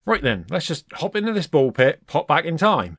Right then, let's just hop into this ball pit, pop back in time.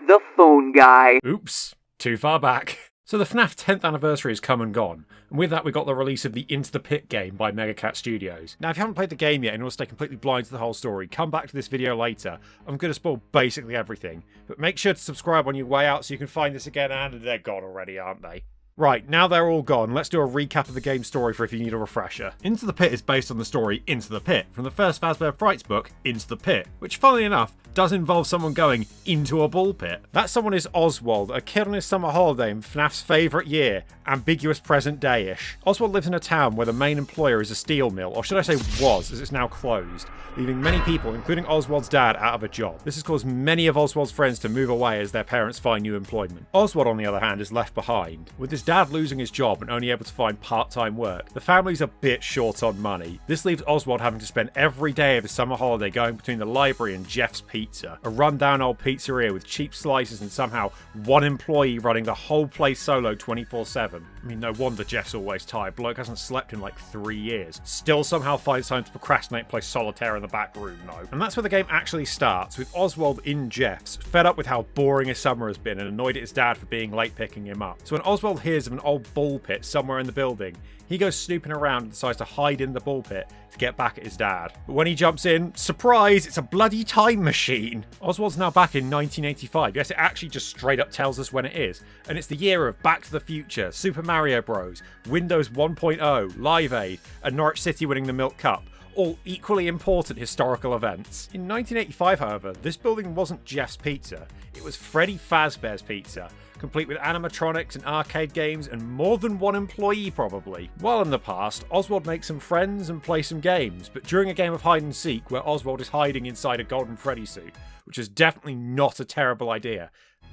The phone guy. Oops, too far back. So the FNAF 10th anniversary has come and gone, and with that we got the release of the Into the Pit game by Megacat Studios. Now if you haven't played the game yet and want to stay completely blind to the whole story, come back to this video later. I'm going to spoil basically everything, but make sure to subscribe on your way out so you can find this again, and they're gone already, aren't they? Right, now they're all gone, let's do a recap of the game's story for if you need a refresher. Into the Pit is based on the story Into the Pit from the first Fazbear Frights book, Into the Pit, which funnily enough does involve someone going into a ball pit. That someone is Oswald, a kid on his summer holiday in FNAF's favourite year, ambiguous present day-ish. Oswald lives in a town where the main employer is a steel mill, or should I say was, as it's now closed, leaving many people, including Oswald's dad, out of a job. This has caused many of Oswald's friends to move away as their parents find new employment. Oswald, on the other hand, is left behind. With his dad losing his job and only able to find part-time work, the family's a bit short on money. This leaves Oswald having to spend every day of his summer holiday going between the library and Jeff's Pizza, a run-down old pizzeria with cheap slices and somehow one employee running the whole place solo 24/7. I mean, no wonder Jeff's always tired. Bloke hasn't slept in like 3 years. Still somehow finds time to procrastinate and play solitaire in the back room, though. And that's where the game actually starts, with Oswald in Jeff's, fed up with how boring his summer has been and annoyed at his dad for being late picking him up. So when Oswald hears of an old ball pit somewhere in the building, he goes snooping around and decides to hide in the ball pit to get back at his dad. But when he jumps in, surprise, it's a bloody time machine! Oswald's now back in 1985. Yes, it actually just straight up tells us when it is. And it's the year of Back to the Future, Super Mario Bros., Windows 1.0, Live Aid, and Norwich City winning the Milk Cup. All equally important historical events. In 1985, however, this building wasn't Jeff's Pizza. It was Freddy Fazbear's Pizza, complete with animatronics and arcade games and more than one employee probably. While in the past, Oswald makes some friends and plays some games, but during a game of hide and seek where Oswald is hiding inside a Golden Freddy suit, which is definitely not a terrible idea,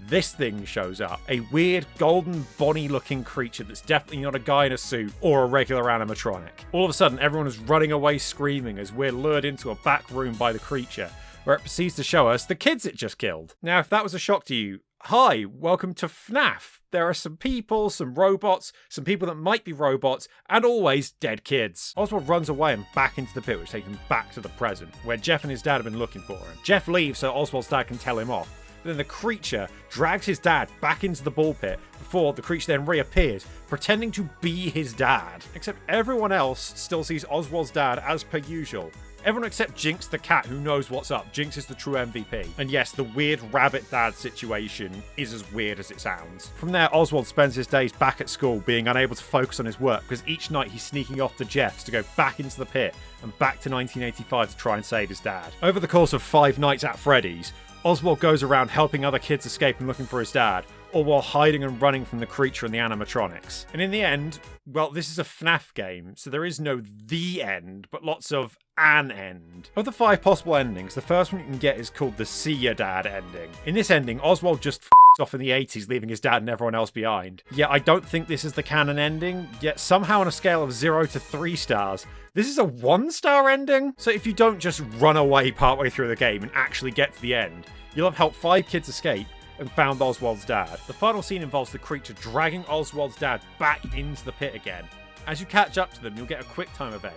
this thing shows up. A weird golden Bonnie looking creature that's definitely not a guy in a suit or a regular animatronic. All of a sudden everyone is running away screaming as we're lured into a back room by the creature, where it proceeds to show us the kids it just killed. Now if that was a shock to you, hi, welcome to FNAF. There are some people, some robots, some people that might be robots, and always dead kids. Oswald runs away and back into the pit, which takes him back to the present, where Jeff and his dad have been looking for him. Jeff leaves so Oswald's dad can tell him off. Then the creature drags his dad back into the ball pit before the creature then reappears, pretending to be his dad. Except everyone else still sees Oswald's dad as per usual. Everyone except Jinx the cat, who knows what's up. Jinx is the true MVP. And yes, the weird rabbit dad situation is as weird as it sounds. From there, Oswald spends his days back at school being unable to focus on his work because each night he's sneaking off to Jeff's to go back into the pit and back to 1985 to try and save his dad. Over the course of 5 nights at Freddy's, Oswald goes around helping other kids escape and looking for his dad, all while hiding and running from the creature and the animatronics. And in the end, well, this is a FNAF game, so there is no the end, but lots of an end. Of the 5 possible endings, the first one you can get is called the See Ya Dad ending. In this ending, Oswald just off in the 80s, leaving his dad and everyone else behind. Yeah, I don't think this is the canon ending, yet somehow on a scale of 0 to 3 stars, this is a 1-star ending? So if you don't just run away partway through the game and actually get to the end, you'll have helped 5 kids escape and found Oswald's dad. The final scene involves the creature dragging Oswald's dad back into the pit again. As you catch up to them, you'll get a quick time event.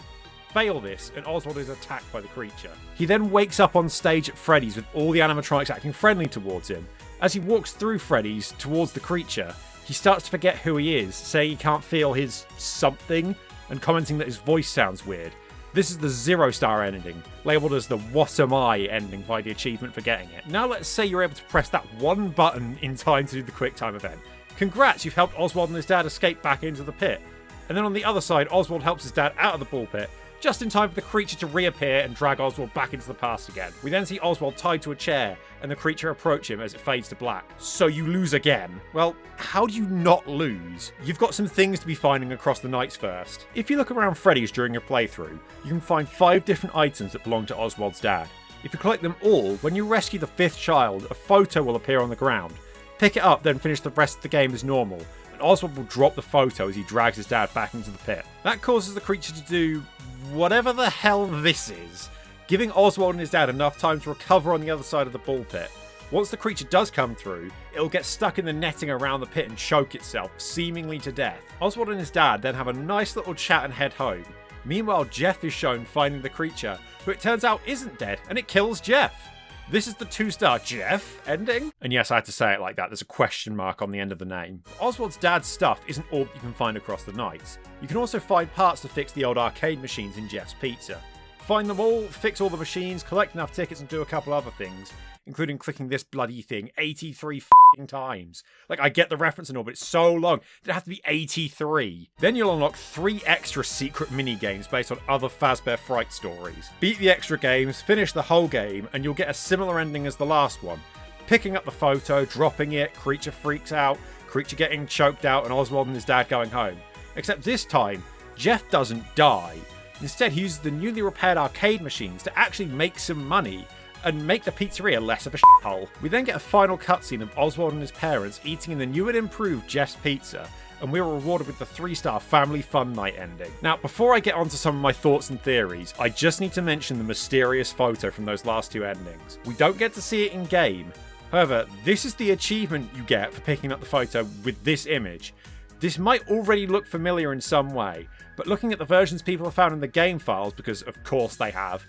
Fail this, and Oswald is attacked by the creature. He then wakes up on stage at Freddy's with all the animatronics acting friendly towards him. As he walks through Freddy's towards the creature, he starts to forget who he is, saying he can't feel his something, and commenting that his voice sounds weird. This is the 0-star ending, labelled as the What Am I ending by the achievement for getting it. Now let's say you're able to press that one button in time to do the quick time event. Congrats, you've helped Oswald and his dad escape back into the pit. And then on the other side, Oswald helps his dad out of the ball pit, just in time for the creature to reappear and drag Oswald back into the past again. We then see Oswald tied to a chair and the creature approach him as it fades to black. So you lose again. Well, how do you not lose? You've got some things to be finding across the nights first. If you look around Freddy's during your playthrough, you can find 5 different items that belong to Oswald's dad. If you collect them all, when you rescue the 5th child, a photo will appear on the ground. Pick it up, then finish the rest of the game as normal. Oswald will drop the photo as he drags his dad back into the pit. That causes the creature to do whatever the hell this is, giving Oswald and his dad enough time to recover on the other side of the ball pit. Once the creature does come through, it'll get stuck in the netting around the pit and choke itself, seemingly to death. Oswald and his dad then have a nice little chat and head home. Meanwhile, Jeff is shown finding the creature, who it turns out isn't dead, and it kills Jeff. This is the 2-star Jeff ending. And yes, I had to say it like that. There's a question mark on the end of the name. Oswald's dad's stuff isn't all you can find across the night. You can also find parts to fix the old arcade machines in Jeff's Pizza. Find them all, fix all the machines, collect enough tickets, and do a couple other things, including clicking this bloody thing 83 times. Like, I get the reference and all, but it's so long. It has to be 83. Then you'll unlock 3 extra secret mini-games based on other Fazbear Fright stories. Beat the extra games, finish the whole game, and you'll get a similar ending as the last one. Picking up the photo, dropping it, creature freaks out, creature getting choked out, and Oswald and his dad going home. Except this time, Jeff doesn't die. Instead, he uses the newly repaired arcade machines to actually make some money and make the pizzeria less of a shithole. We then get a final cutscene of Oswald and his parents eating in the new and improved Jeff's Pizza, and we were rewarded with the 3-star Family Fun Night ending. Now, before I get onto some of my thoughts and theories, I just need to mention the mysterious photo from those last 2 endings. We don't get to see it in game. However, this is the achievement you get for picking up the photo with this image. This might already look familiar in some way, but looking at the versions people have found in the game files, because of course they have,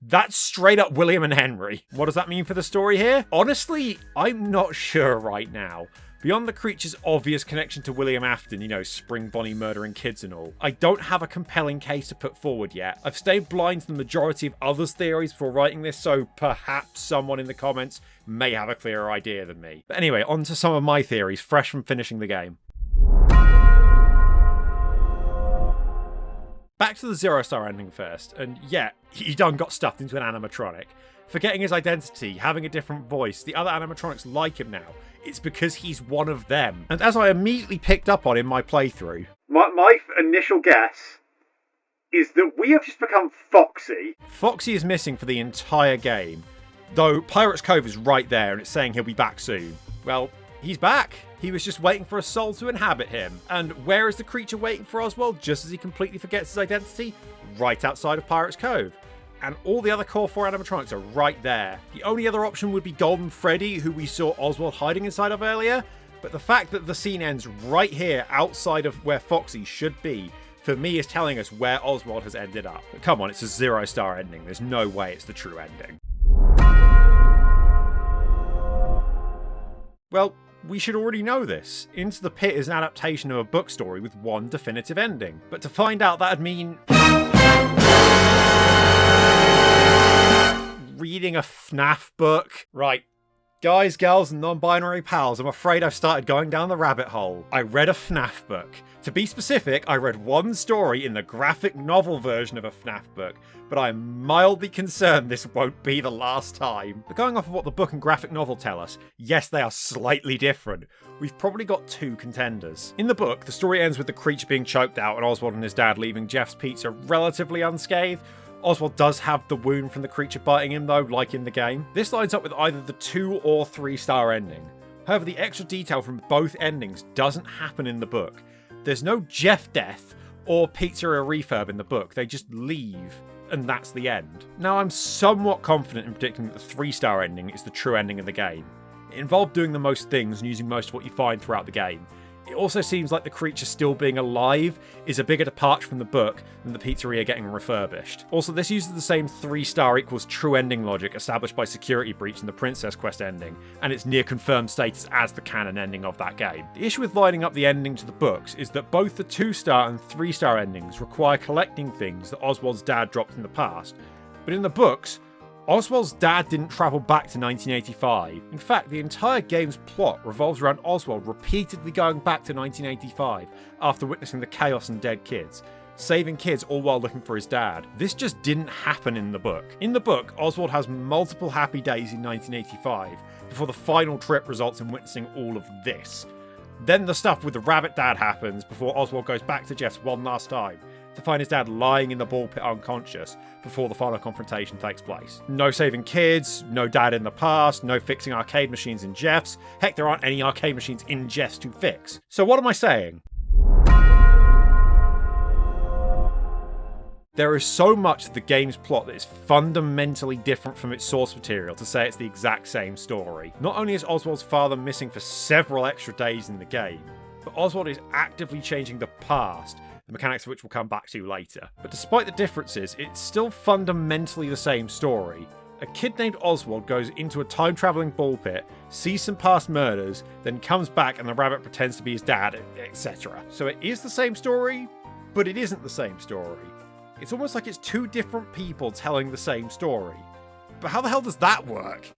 that's straight up William and Henry. What does that mean for the story here? Honestly, I'm not sure right now. Beyond the creature's obvious connection to William Afton, you know, Spring Bonnie murdering kids and all, I don't have a compelling case to put forward yet. I've stayed blind to the majority of others' theories before writing this, so perhaps someone in the comments may have a clearer idea than me. But anyway, on to some of my theories, fresh from finishing the game. Back to the 0-star ending first, and yeah, he done got stuffed into an animatronic. Forgetting his identity, having a different voice, the other animatronics like him now. It's because he's one of them. And as I immediately picked up on in my playthrough, my initial guess is that we have just become Foxy. Foxy is missing for the entire game, though Pirates Cove is right there and it's saying he'll be back soon. Well, he's back. He was just waiting for a soul to inhabit him. And where is the creature waiting for Oswald just as he completely forgets his identity? Right outside of Pirates Cove. And all the other core 4 animatronics are right there. The only other option would be Golden Freddy, who we saw Oswald hiding inside of earlier. But the fact that the scene ends right here outside of where Foxy should be, for me is telling us where Oswald has ended up. But come on, it's a 0-star ending. There's no way it's the true ending. Well, we should already know this. Into the Pit is an adaptation of a book story with one definitive ending. But to find out that'd mean reading a FNAF book. Right. Guys, girls, and non-binary pals, I'm afraid I've started going down the rabbit hole. I read a FNAF book. To be specific, I read one story in the graphic novel version of a FNAF book, but I'm mildly concerned this won't be the last time. But going off of what the book and graphic novel tell us, yes, they are slightly different. We've probably got 2 contenders. In the book, the story ends with the creature being choked out and Oswald and his dad leaving Jeff's Pizza relatively unscathed. Oswald does have the wound from the creature biting him though, like in the game. This lines up with either the 2 or 3-star ending. However, the extra detail from both endings doesn't happen in the book. There's no Jeff death or pizzeria refurb in the book, they just leave, and that's the end. Now, I'm somewhat confident in predicting that the 3-star ending is the true ending of the game. It involved doing the most things and using most of what you find throughout the game. It also seems like the creature still being alive is a bigger departure from the book than the pizzeria getting refurbished. Also, this uses the same 3-star equals true ending logic established by Security Breach in the Princess Quest ending, and its near confirmed status as the canon ending of that game. The issue with lining up the ending to the books is that both the 2-star and 3-star endings require collecting things that Oswald's dad dropped in the past, but in the books, Oswald's dad didn't travel back to 1985. In fact, the entire game's plot revolves around Oswald repeatedly going back to 1985 after witnessing the chaos and dead kids, saving kids all while looking for his dad. This just didn't happen in the book. In the book, Oswald has multiple happy days in 1985 before the final trip results in witnessing all of this. Then the stuff with the rabbit dad happens before Oswald goes back to Jeff's one last time to find his dad lying in the ball pit unconscious before the final confrontation takes place. No saving kids, no dad in the past, no fixing arcade machines in Jeff's. Heck, there aren't any arcade machines in Jeff's to fix. So what am I saying? There is so much of the game's plot that is fundamentally different from its source material to say it's the exact same story. Not only is Oswald's father missing for several extra days in the game, but Oswald is actively changing the past, the mechanics of which we'll come back to later. But despite the differences, it's still fundamentally the same story. A kid named Oswald goes into a time-travelling ball pit, sees some past murders, then comes back and the rabbit pretends to be his dad, etc. So it is the same story, but it isn't the same story. It's almost like it's two different people telling the same story. But how the hell does that work?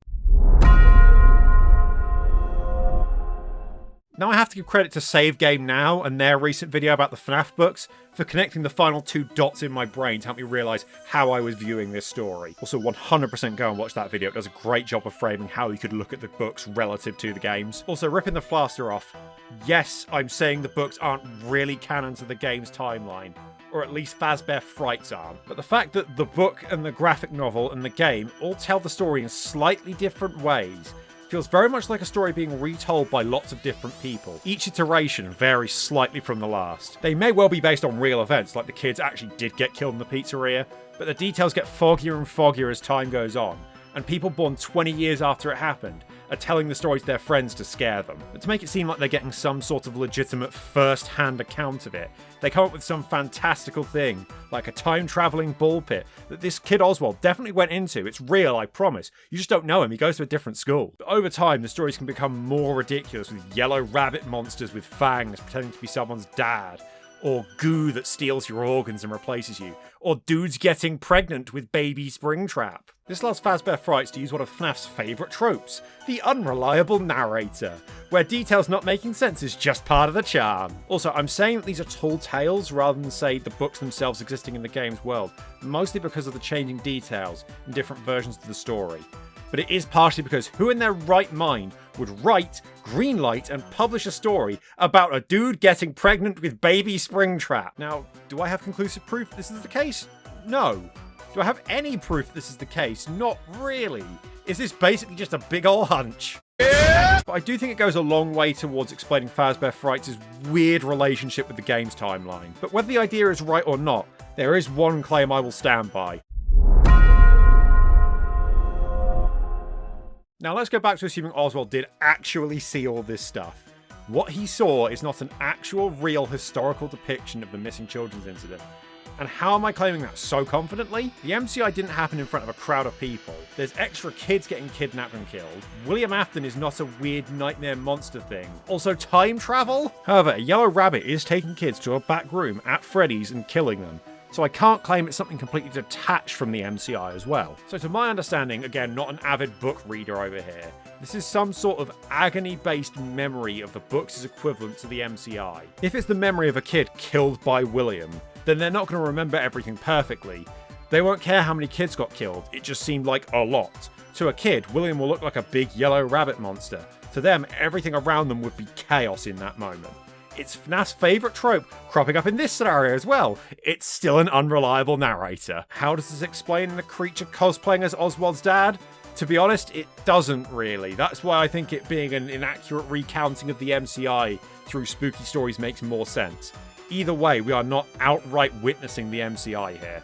Now I have to give credit to Save Game Now and their recent video about the FNAF books for connecting the final two dots in my brain to help me realise how I was viewing this story. Also 100% go and watch that video, it does a great job of framing how you could look at the books relative to the games. Also ripping the plaster off, yes, I'm saying the books aren't really canon to the game's timeline, or at least Fazbear Frights aren't. But the fact that the book and the graphic novel and the game all tell the story in slightly different ways feels very much like a story being retold by lots of different people. Each iteration varies slightly from the last. They may well be based on real events, like the kids actually did get killed in the pizzeria, but the details get foggier and foggier as time goes on, and people born 20 years after it happened are telling the story to their friends to scare them. But to make it seem like they're getting some sort of legitimate first-hand account of it, they come up with some fantastical thing, like a time-travelling ball pit that this kid Oswald definitely went into. It's real, I promise. You just don't know him, he goes to a different school. But over time, the stories can become more ridiculous, with yellow rabbit monsters with fangs pretending to be someone's dad, or goo that steals your organs and replaces you, or dudes getting pregnant with baby Springtrap. This allows Fazbear Frights to use one of FNAF's favourite tropes, the unreliable narrator, where details not making sense is just part of the charm. Also, I'm saying that these are tall tales rather than, say, the books themselves existing in the game's world, mostly because of the changing details and different versions of the story. But it is partially because who in their right mind would write, greenlight, and publish a story about a dude getting pregnant with baby Springtrap? Now, do I have conclusive proof this is the case? No. Do I have any proof that this is the case? Not really. Is this basically just a big ol' hunch? Yeah. But I do think it goes a long way towards explaining Fazbear Frights' weird relationship with the game's timeline. But whether the idea is right or not, there is one claim I will stand by. Now let's go back to assuming Oswald did actually see all this stuff. What he saw is not an actual, real, historical depiction of the missing children's incident. And how am I claiming that so confidently? The MCI didn't happen in front of a crowd of people. There's extra kids getting kidnapped and killed. William Afton is not a weird nightmare monster thing. Also time travel? However, a yellow rabbit is taking kids to a back room at Freddy's and killing them. So I can't claim it's something completely detached from the MCI as well. So to my understanding, again, not an avid book reader over here, this is some sort of agony-based memory of the books' equivalent to the MCI. If it's the memory of a kid killed by William, then they're not going to remember everything perfectly. They won't care how many kids got killed, it just seemed like a lot. To a kid, William will look like a big yellow rabbit monster. To them, everything around them would be chaos in that moment. It's FNAF's favourite trope cropping up in this scenario as well. It's still an unreliable narrator. How does this explain the creature cosplaying as Oswald's dad? To be honest, it doesn't really. That's why I think it being an inaccurate recounting of the MCI through spooky stories makes more sense. Either way, we are not outright witnessing the MCI here.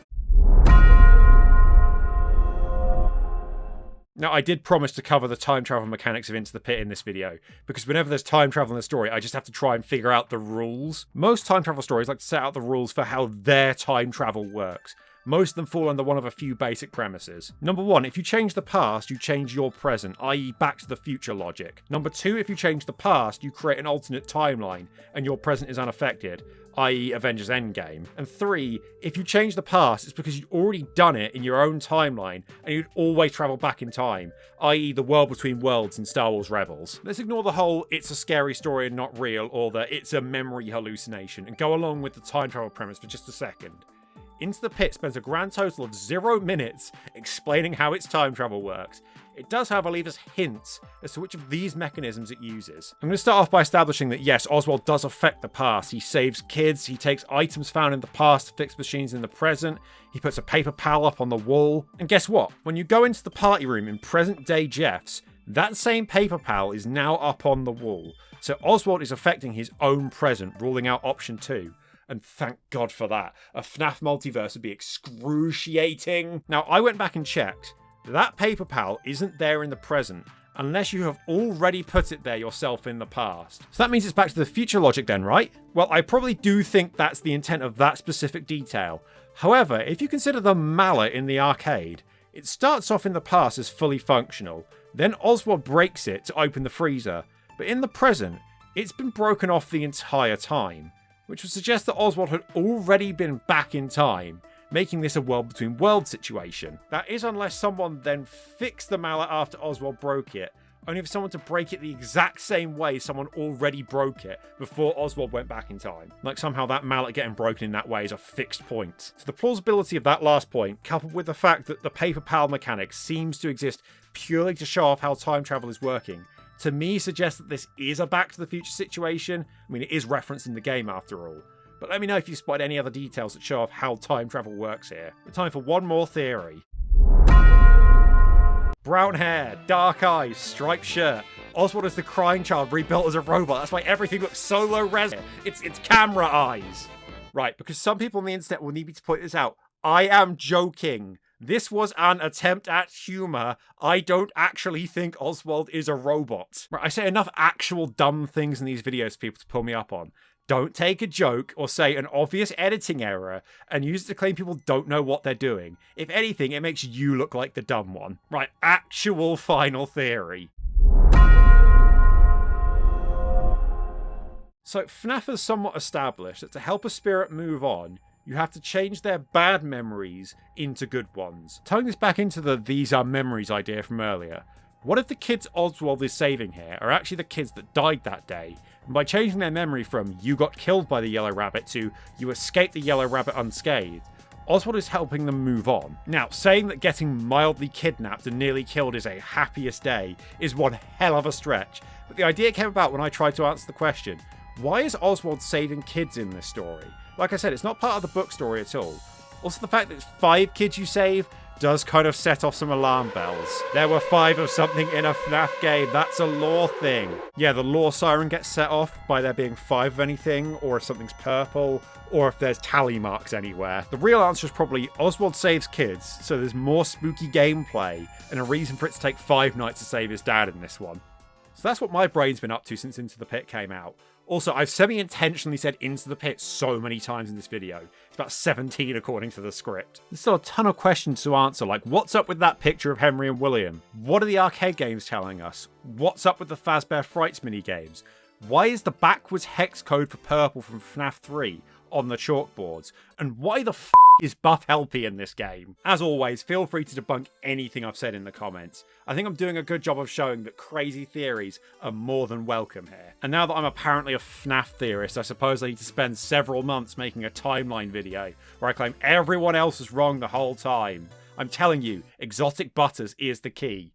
Now, I did promise to cover the time travel mechanics of Into the Pit in this video, because whenever there's time travel in a story, I just have to try and figure out the rules. Most time travel stories like to set out the rules for how their time travel works. Most of them fall under one of a few basic premises. Number one, if you change the past, you change your present, i.e. Back to the Future logic. Number two, if you change the past, you create an alternate timeline, and your present is unaffected, i.e. Avengers Endgame. And three, if you change the past, it's because you'd already done it in your own timeline, and you'd always travel back in time, i.e. the world between worlds in Star Wars Rebels. Let's ignore the whole it's a scary story and not real, or the it's a memory hallucination, and go along with the time travel premise for just a second. Into the Pit spends a grand total of 0 minutes explaining how its time travel works. It does, however, leave us hints as to which of these mechanisms it uses. I'm going to start off by establishing that yes, Oswald does affect the past. He saves kids, he takes items found in the past to fix machines in the present, he puts a paper pal up on the wall. And guess what? When you go into the party room in present-day Jeff's, that same paper pal is now up on the wall. So Oswald is affecting his own present, ruling out option 2. And thank God for that. A FNAF multiverse would be excruciating. Now, I went back and checked. That paper pal isn't there in the present, unless you have already put it there yourself in the past. So that means it's Back to the Future logic then, right? Well, I probably do think that's the intent of that specific detail. However, if you consider the mallet in the arcade, it starts off in the past as fully functional, then Oswald breaks it to open the freezer, but in the present, it's been broken off the entire time, which would suggest that Oswald had already been back in time, making this a world between worlds situation. That is unless someone then fixed the mallet after Oswald broke it, only for someone to break it the exact same way someone already broke it before Oswald went back in time. Like somehow that mallet getting broken in that way is a fixed point. So the plausibility of that last point, coupled with the fact that the paper pal mechanic seems to exist purely to show off how time travel is working, to me suggests that this is a Back to the Future situation. I mean, it is referenced in the game after all. But let me know if you spotted any other details that show off how time travel works here. But time for one more theory. Brown hair, dark eyes, striped shirt. Oswald is the crying child rebuilt as a robot. That's why everything looks so low res. It's camera eyes. Right, because some people on the internet will need me to point this out. I am joking. This was an attempt at humour. I don't actually think Oswald is a robot. Right, I say enough actual dumb things in these videos for people to pull me up on. Don't take a joke or say an obvious editing error and use it to claim people don't know what they're doing. If anything, it makes you look like the dumb one. Right, actual final theory. So FNAF has somewhat established that to help a spirit move on, you have to change their bad memories into good ones. Tying this back into the "these are memories" idea from earlier, what if the kids Oswald is saving here are actually the kids that died that day? And by changing their memory from "you got killed by the yellow rabbit" to "you escaped the yellow rabbit unscathed," Oswald is helping them move on. Now, saying that getting mildly kidnapped and nearly killed is a happiest day is one hell of a stretch, but the idea came about when I tried to answer the question, why is Oswald saving kids in this story? Like I said, it's not part of the book story at all. Also, the fact that it's 5 kids you save does kind of set off some alarm bells. There were 5 of something in a FNAF game. That's a lore thing. Yeah, the lore siren gets set off by there being 5 of anything, or if something's purple, or if there's tally marks anywhere. The real answer is probably Oswald saves kids, so there's more spooky gameplay, and a reason for it to take 5 nights to save his dad in this one. So that's what my brain's been up to since Into the Pit came out. Also, I've semi-intentionally said "Into the Pit" so many times in this video. It's about 17 according to the script. There's still a ton of questions to answer, like what's up with that picture of Henry and William? What are the arcade games telling us? What's up with the Fazbear Frights minigames? Why is the backwards hex code for purple from FNAF 3 on the chalkboards? And why the f*** is Buff Helpy in this game? As always, feel free to debunk anything I've said in the comments. I think I'm doing a good job of showing that crazy theories are more than welcome here. And now that I'm apparently a FNAF theorist, I suppose I need to spend several months making a timeline video where I claim everyone else was wrong the whole time. I'm telling you, exotic butters is the key.